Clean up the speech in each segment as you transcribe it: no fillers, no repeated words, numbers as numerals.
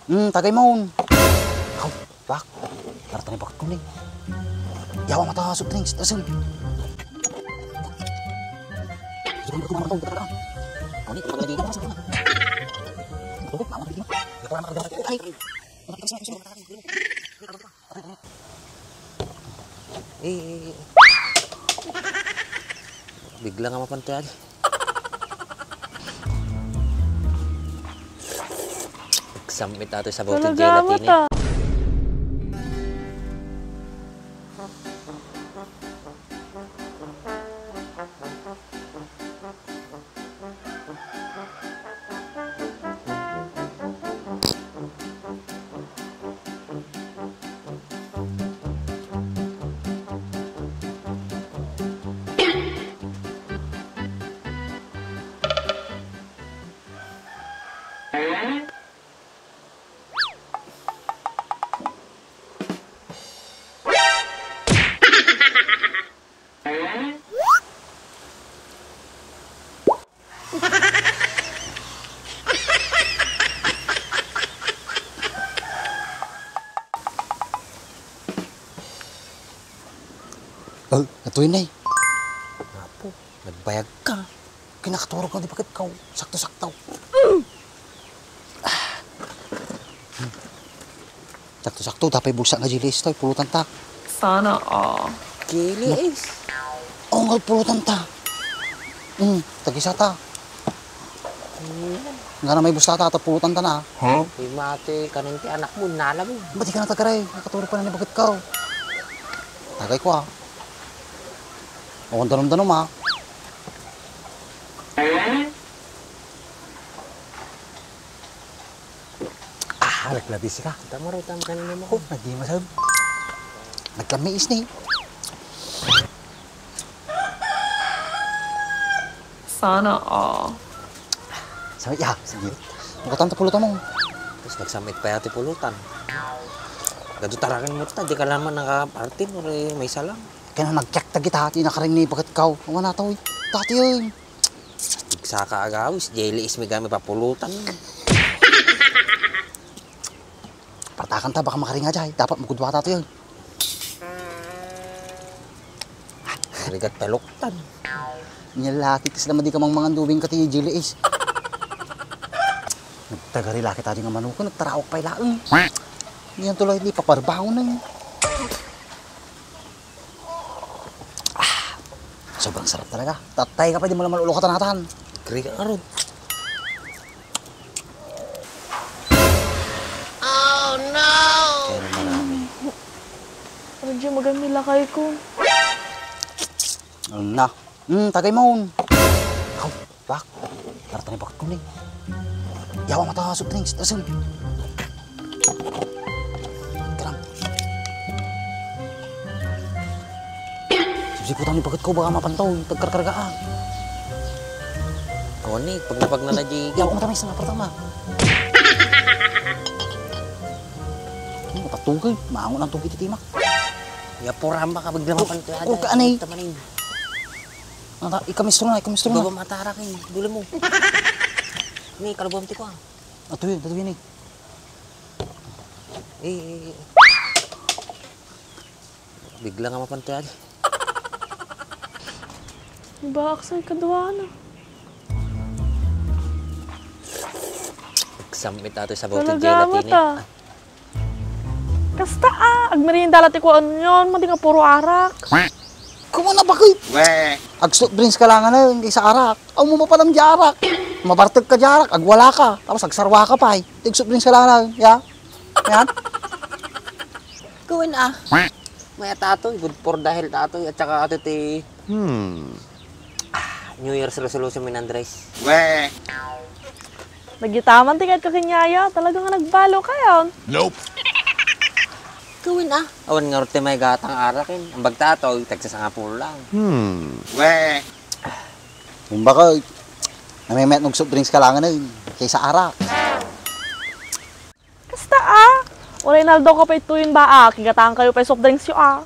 Tagay mo. Ikaw, bak. Narata ni bakit ko ni. Yawa mata soup drinks. Tasin. Ito ko naman ito. Kau ni, pag nagiging ka sa mga. Ito, mama, hindi mo. Ito naman kagawin. Ay! Bigla nga mapantay. Nagsamit nato sa bawang gelatin. Natuloy na eh. Apo, nagbayag ka. Kinakaturog ka, di bakit ikaw? Sakto-sakto. Sakto-sakto, tapay bulsa nga jilis to. Pulutan ta. Sana Gilis. Oo nga, pulutan ta. Tagisa ta. Nga na may bulsa ta, pulutan ta na. Uy, mate, kanang ti anak mo, nala mo. Ba't di ka natagaray? Nakaturog pa na ni bakit ikaw? Tagay ko Huwag danom-danom Naglabis ka. Tama rin, tama kanina mo. Oh, nagdi masab. Nagkamiis ni. Sana Sabi, sige. Mukatan ta pulutan mo. Tapos nagsamit pa yati pulutan. Gado tarakan mo ta, di ka naman nakapartin o may salang. Kaya nagkyak tagi tati, nakaring ni bakit ikaw. Ang na tawid. Tati yun. Igsaka agawis, jelly is may gamit pa pulutan. Partakan ta, baka makaring nga dyan. Dapat magudwa tati yun. Rigat peluktan. Nyalaki, kasi naman di ka mang mangandubing ka ti jelly is. Nagtagari laki tadi nga manuko, nagtaraok pa ilaang. Hindi yan tuloy, di paparbaho na yun. Sobrang sarap talaga. Tatay ka pa, di mo naman ulukatan natin. Kri ka nga ron. Oh no! Kaya naman namin. Radyo magamila kay ko. Na. Tagay mo. Ikaw, bak. Narata ni bakit ko ni. Yawa mata soup drinks. Tasin. Karam. Sipsikutan ni bakit ko baka mapantaw. Tagkarkargaan. O ni, pag nanadji. Yawa mata may isa nga pertama. Patugay. Maangon ang tugay titimak. Yapurama ka bigla mapantay. Huwag ka anay. Tamanin. Ikamistro na. Baba matara kayo. Duli mo. Ni, kalabam ti ko Ito yun eh. Bigla nga mapantay. Ba, aksay kadwa na. Nagsamit nato sa bawang Talagamot gelatin. Kasta agmerienda lati ko ano yun, mati nga puro arak. Kumana ba kayo? Ag-soup drinks ka lang hindi sa arak. Ang mo pa ng arak. Mabartag ka arak, agwala ka. Tapos agsarwa ka pa Tig-soup drinks ka lang ya? Yan? Gawin May tatoy, good for dahil tatoy at saka ato ti New Year's resolution min Andres. Nagitaman tingad ka kinyaya, talaga nga nagbalo kayo. Nope. Gawin awan nga rote may gatang arakin. Ang bagtatoy, tagsa sa nga pulo lang. Yung baka, namimet ng soup drinks ka lang kaysa arak. Kasta Wala inaldaw ka pa ito yun ba kigataan kayo pa soft drinks yun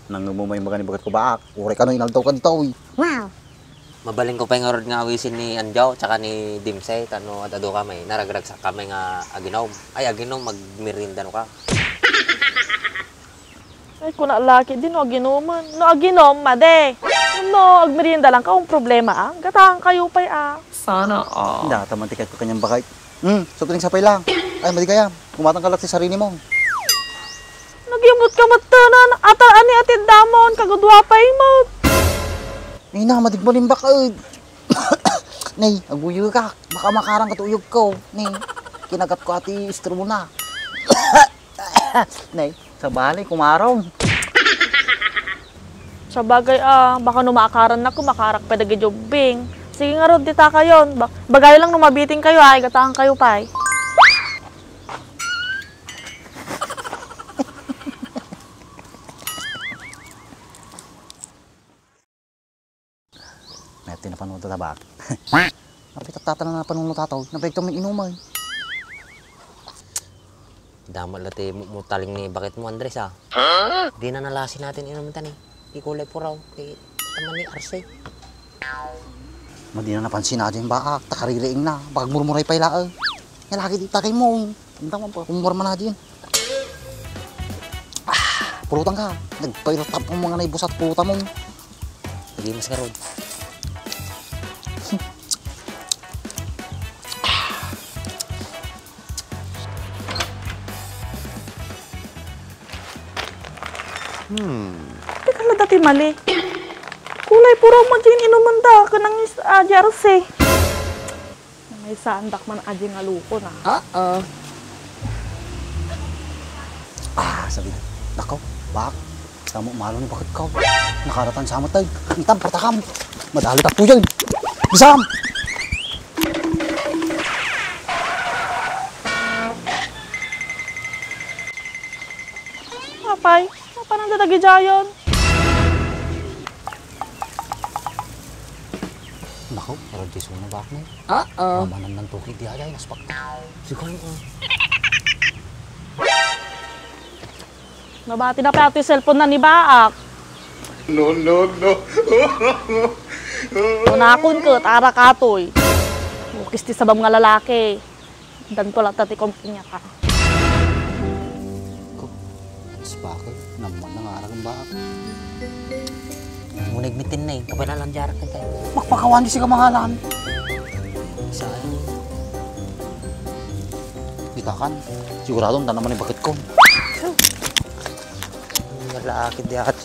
Nang umumay mga ni bagat ko ba Uri ka no inaldaw ka dito Wow. Mabaling ko pa yung orod nga awisin ni Anjaw tsaka ni Dimsay tano at ado kami naragragsak kami nga aginom. Ay aginom magmerinda no ka. Ay, kung naalaki din, no, aginuman. No, aginom, made. No, agmerienda lang ka, kung problema, ah. Gatahan kayo pa'y, ah. Sana all. Hindi, tamang tiket ko kanyang bakit. Soft drinks sapay lang. Ay, madi kaya. Kumatang ka lang sa sarili mo. Nagyamot ka matanan. Ata, ani atin damon, kagudwa pa'y mo. Ay na, madig mo rin baka. Nay, aguyo ka. Baka makarang katuyog ko. Nay, kinagat ko ati istro mo na. Nay, sa balay, kumarong. Sa bagay, ah, baka numakaran na ko, makarak pa nagijobing. Sige nga ron, tita kayon. Bagay lang numabiting kayo, ay, gatahan kayo pa'y. May tinapanood na tabak. Napit at tatanan na panunod tataw. Napit kami inumay. Damal lati mutaling ni bakit mo Andres ah. Di na nalasin natin inumin tani. Ikulay po raw. Kay taman ni Arce. Madi na napansin na dyan baak. Takaririing na. Baka murmuray pa ilaag. Yan lagi di takay mo. Tanda mo pa. Kumurma na dyan. Pulutan ka. Nagpairotap ang mga naibusat pulutan mo. Lagi mas karod. Teka lang dati mali. Kulay puro mo dyan inuman da, kanang jersey. May sandak man aji nga luko na. Sabi na. Nakaw. Bak. Samo malo ni bakit ka. Nakaratan sa amat tayo. Intam, patakam. Madali takto dyan. Bisam! Apay, apa nang dadagi jayon? Nakaw. Pero di suna bak na. Uh-oh. Mamanan ng tukig di ayay. Naspak. Siguro Nabati na pa ito yung cellphone na ni Baak. No. Unakon ko, tara katoy. Bukis ti sabam nga lalaki. Dan ko lang tati kumpanya ka. Naspak. Naman na nga ang bak. Munig mitin na eh. Kapailalang jarak ka tayo. Makpakawan di si kamahalan. Saan? Ditakan. Siguradong tanaman ni bakit ko. Nalakit di akat.